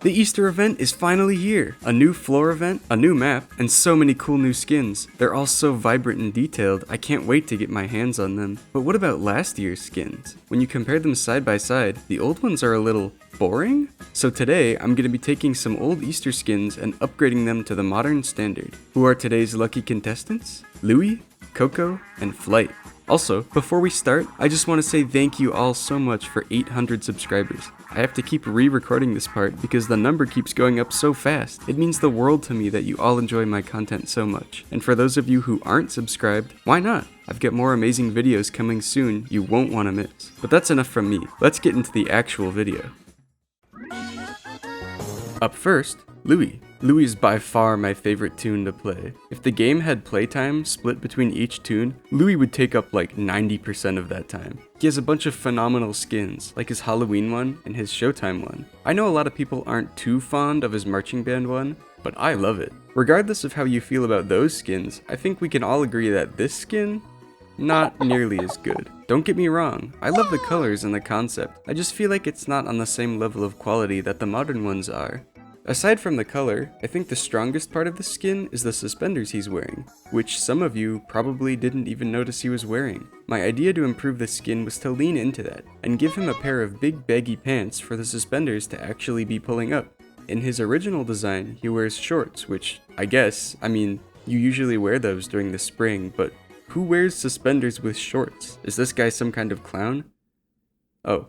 The Easter event is finally here! A new floor event, a new map, and so many cool new skins. They're all so vibrant and detailed, I can't wait to get my hands on them. But what about last year's skins? When you compare them side by side, the old ones are a little boring? So today, I'm going to be taking some old Easter skins and upgrading them to the modern standard. Who are today's lucky contestants? Louie, Coco, and Flight. Also, before we start, I just want to say thank you all so much for 800 subscribers. I have to keep re-recording this part because the number keeps going up so fast. It means the world to me that you all enjoy my content so much. And for those of you who aren't subscribed, why not? I've got more amazing videos coming soon you won't want to miss. But that's enough from me. Let's get into the actual video. Up first, Louie. Louie is by far my favorite toon to play. If the game had playtime split between each toon, Louie would take up like 90% of that time. He has a bunch of phenomenal skins, like his Halloween one and his Showtime one. I know a lot of people aren't too fond of his marching band one, but I love it. Regardless of how you feel about those skins, I think we can all agree that this skin, not nearly as good. Don't get me wrong, I love the colors and the concept, I just feel like it's not on the same level of quality that the modern ones are. Aside from the color, I think the strongest part of the skin is the suspenders he's wearing, which some of you probably didn't even notice he was wearing. My idea to improve the skin was to lean into that, and give him a pair of big baggy pants for the suspenders to actually be pulling up. In his original design, he wears shorts, which I mean, you usually wear those during the spring, but who wears suspenders with shorts? Is this guy some kind of clown? Oh.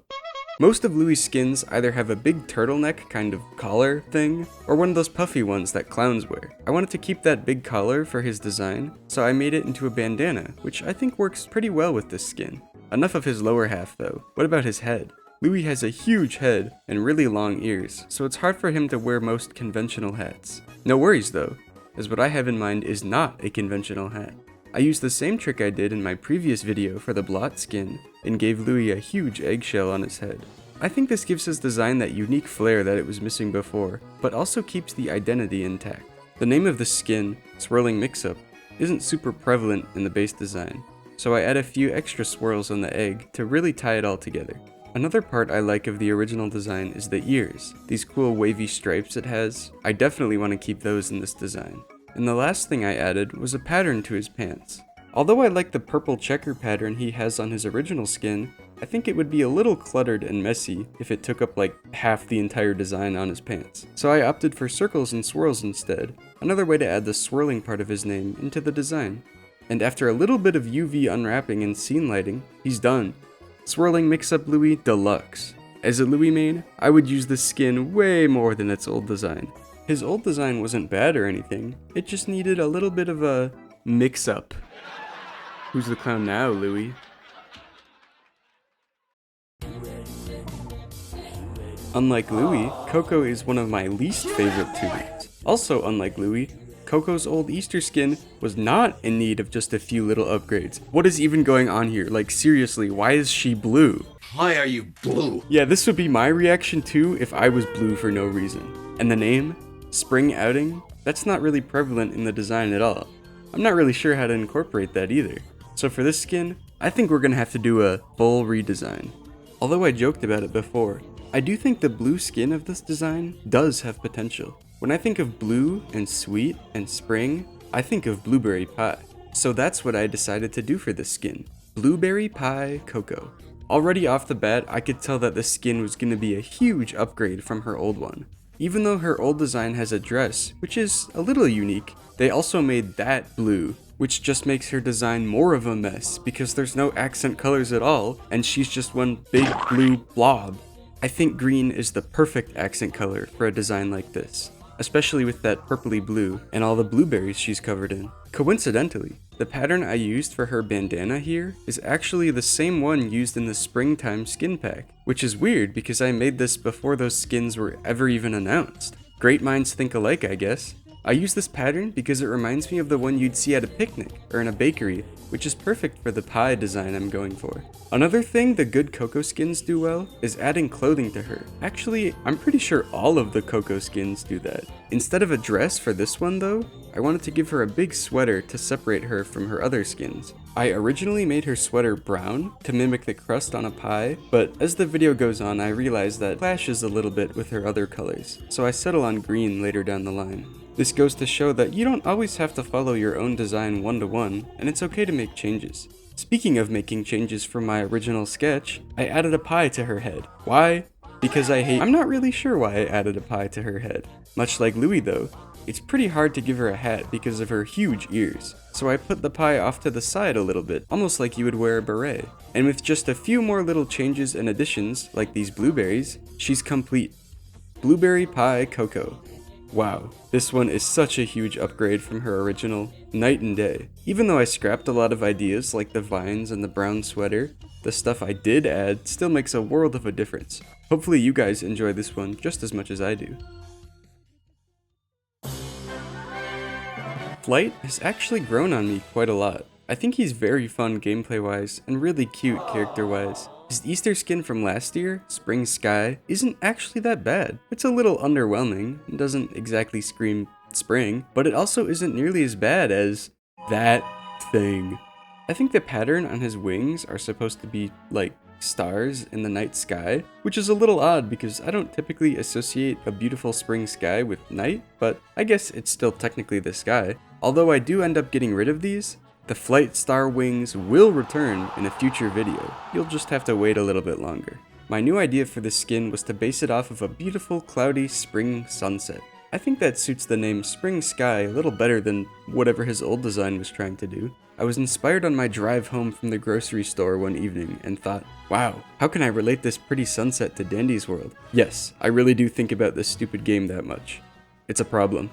Most of Louie's skins either have a big turtleneck kind of collar thing, or one of those puffy ones that clowns wear. I wanted to keep that big collar for his design, so I made it into a bandana, which I think works pretty well with this skin. Enough of his lower half though. What about his head? Louie has a huge head and really long ears, so it's hard for him to wear most conventional hats. No worries though, as what I have in mind is not a conventional hat. I used the same trick I did in my previous video for the blot skin, and gave Louie a huge eggshell on his head. I think this gives his design that unique flair that it was missing before, but also keeps the identity intact. The name of the skin, Swirling Mix-Up, isn't super prevalent in the base design, so I add a few extra swirls on the egg to really tie it all together. Another part I like of the original design is the ears. These cool wavy stripes it has, I definitely want to keep those in this design. And the last thing I added was a pattern to his pants. Although I like the purple checker pattern he has on his original skin, I think it would be a little cluttered and messy if it took up like half the entire design on his pants. So I opted for circles and swirls instead, another way to add the swirling part of his name into the design. And after a little bit of UV unwrapping and scene lighting, he's done. Swirling Mix-Up Louie Deluxe. As a Louie main, I would use this skin way more than its old design. His old design wasn't bad or anything, it just needed a little bit of a mix-up. Who's the clown now, Louie? Unlike Louie, Coco is one of my least favorite toons. Also unlike Louie, Coco's old Easter skin was not in need of just a few little upgrades. What is even going on here? Like seriously, why is she blue? Why are you blue? Yeah, this would be my reaction too if I was blue for no reason. And the name? Spring Outing? That's not really prevalent in the design at all. I'm not really sure how to incorporate that either. So for this skin, I think we're gonna have to do a full redesign. Although I joked about it before, I do think the blue skin of this design does have potential. When I think of blue and sweet and spring, I think of blueberry pie. So that's what I decided to do for this skin. Blueberry Pie Coco. Already off the bat, I could tell that this skin was gonna be a huge upgrade from her old one. Even though her old design has a dress, which is a little unique, they also made that blue, which just makes her design more of a mess because there's no accent colors at all, and she's just one big blue blob. I think green is the perfect accent color for a design like this, especially with that purpley blue and all the blueberries she's covered in. Coincidentally, the pattern I used for her bandana here is actually the same one used in the springtime skin pack, which is weird because I made this before those skins were ever even announced. Great minds think alike, I guess. I use this pattern because it reminds me of the one you'd see at a picnic or in a bakery, which is perfect for the pie design I'm going for. Another thing the good Coco skins do well is adding clothing to her. Actually, I'm pretty sure all of the Coco skins do that. Instead of a dress for this one though, I I wanted to give her a big sweater to separate her from her other skins. I originally made her sweater brown to mimic the crust on a pie, but as the video goes on I realized that clashes a little bit with her other colors, so I settle on green later down the line. This goes to show that you don't always have to follow your own design one-to-one, and it's okay to make changes. Speaking of making changes from my original sketch, I added a pie to her head. Why? Because I'm not really sure why I added a pie to her head. Much like Louie though, it's pretty hard to give her a hat because of her huge ears. So I put the pie off to the side a little bit, almost like you would wear a beret. And with just a few more little changes and additions, like these blueberries, she's complete. Blueberry pie cocoa. Wow, this one is such a huge upgrade from her original, night and day. Even though I scrapped a lot of ideas like the vines and the brown sweater, the stuff I did add still makes a world of a difference. Hopefully you guys enjoy this one just as much as I do. Flight has actually grown on me quite a lot. I think he's very fun gameplay-wise and really cute character-wise. His Easter skin from last year, Spring Sky, isn't actually that bad. It's a little underwhelming and doesn't exactly scream spring, but it also isn't nearly as bad as that thing. I think the pattern on his wings are supposed to be like stars in the night sky, which is a little odd because I don't typically associate a beautiful spring sky with night, but I guess it's still technically the sky. Although I do end up getting rid of these, the flight star wings will return in a future video. You'll just have to wait a little bit longer. My new idea for this skin was to base it off of a beautiful cloudy spring sunset. I think that suits the name Spring Sky a little better than whatever his old design was trying to do. I was inspired on my drive home from the grocery store one evening and thought, wow, how can I relate this pretty sunset to Dandy's World? Yes, I really do think about this stupid game that much. It's a problem.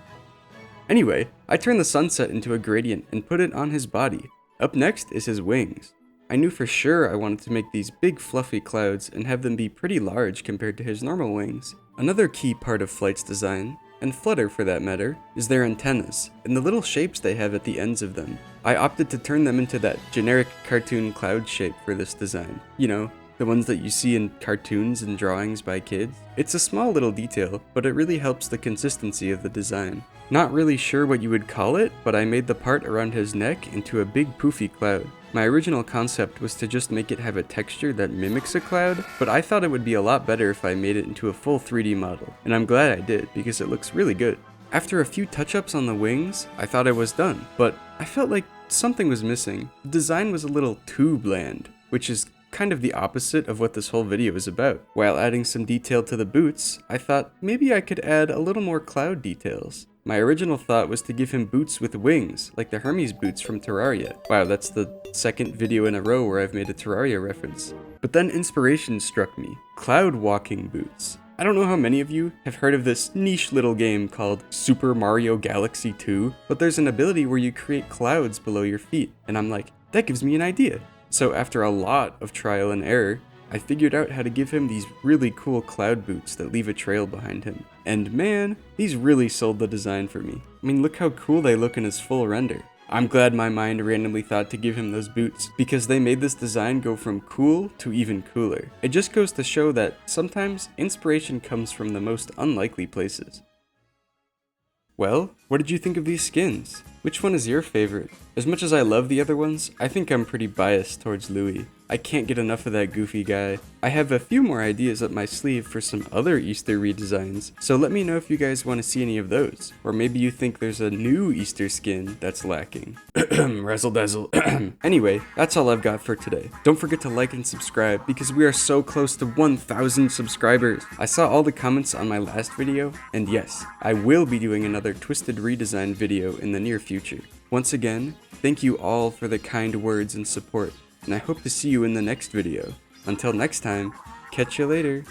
Anyway, I turned the sunset into a gradient and put it on his body. Up next is his wings. I knew for sure I wanted to make these big fluffy clouds and have them be pretty large compared to his normal wings. Another key part of Flight's design, and Flutter for that matter, is their antennas, and the little shapes they have at the ends of them. I opted to turn them into that generic cartoon cloud shape for this design. You know, the ones that you see in cartoons and drawings by kids. It's a small little detail, but it really helps the consistency of the design. Not really sure what you would call it, but I made the part around his neck into a big poofy cloud. My original concept was to just make it have a texture that mimics a cloud, but I thought it would be a lot better if I made it into a full 3D model, and I'm glad I did because it looks really good. After a few touch-ups on the wings, I thought I was done, but I felt like something was missing. The design was a little too bland, which is kind of the opposite of what this whole video is about. While adding some detail to the boots, I thought maybe I could add a little more cloud details. My original thought was to give him boots with wings, like the Hermes boots from Terraria. Wow, that's the second video in a row where I've made a Terraria reference. But then inspiration struck me. Cloud walking boots. I don't know how many of you have heard of this niche little game called Super Mario Galaxy 2, but there's an ability where you create clouds below your feet, and I'm like, that gives me an idea. So after a lot of trial and error, I figured out how to give him these really cool cloud boots that leave a trail behind him. And man, these really sold the design for me. I mean, look how cool they look in his full render. I'm glad my mind randomly thought to give him those boots, because they made this design go from cool to even cooler. It just goes to show that sometimes inspiration comes from the most unlikely places. Well, what did you think of these skins? Which one is your favorite? As much as I love the other ones, I think I'm pretty biased towards Louie. I can't get enough of that goofy guy. I have a few more ideas up my sleeve for some other Easter redesigns, so let me know if you guys want to see any of those. Or maybe you think there's a new Easter skin that's lacking. Razzle dazzle. Anyway, that's all I've got for today. Don't forget to like and subscribe because we are so close to 1,000 subscribers. I saw all the comments on my last video, and yes, I will be doing another Twisted redesign video in the near future. Once again, thank you all for the kind words and support, and I hope to see you in the next video. Until next time, catch you later.